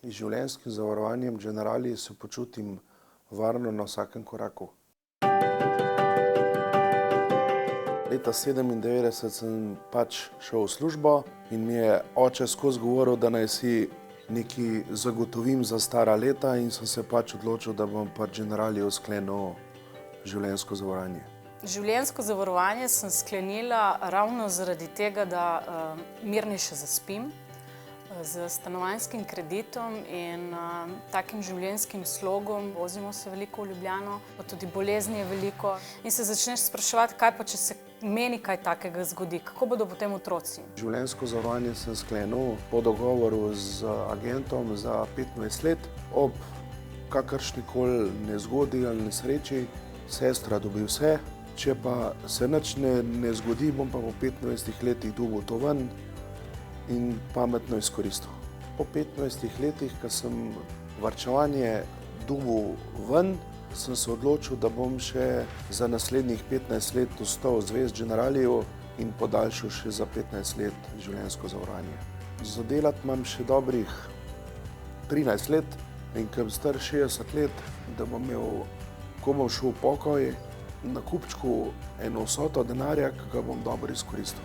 Z življenjskim zavarovanjem Generali se počutim varno na vsakem koraku. Leta 1997 sem pač šel v službo in mi je oče skozi govoril, da naj si nekaj zagotovim za stara leta, in sem se pač odločil, da bom pri Generaliju sklenil življenjsko zavarovanje. Življenjsko zavarovanje sem sklenila ravno zaradi tega, da mirnejše zaspim. Z stanovanjskim kreditom in takim življenjskim slogom vozimo se veliko v Ljubljano, pa tudi bolezni je veliko. In se začneš spraševati, kaj pa, če se meni kaj takega zgodi, kako bodo potem otroci. Življenjsko zavarovanje sem sklenil po dogovoru z agentom za 25 let. Ob kakršnikoli nezgodi ali nesreči sestra dobi vse. Če pa se nič ne zgodi, bom pa po 15 letih dobil to ven in pametno izkoristil. Po 15 letih, ko sem varčevanje dobil ven, sem se odločil, da bom še za naslednjih 15 let ostal zvest Generaliju in podaljšal še za 15 let življenjsko zavarovanje. Za delati imam še dobrih 13 let in ko bom star 60 let, da bom imel, ko bom šel v pokoj, na kupčku eno vsoto denarja, ki ga bom dobro izkoristil.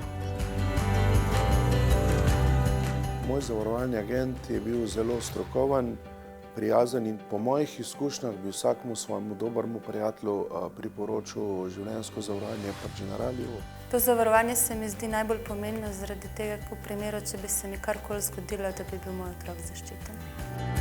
Moj zavarovalni agent je bil zelo strokoven, prijazen in po mojih izkušnjah bi vsakemu svojemu dobremu prijatelju priporočil življenjsko zavarovanje pri Generaliju. To zavarovanje se mi zdi najbolj pomembno zaradi tega, v primeru, če bi se mi karkoli zgodilo, da bi bil moj otrok zaščiten.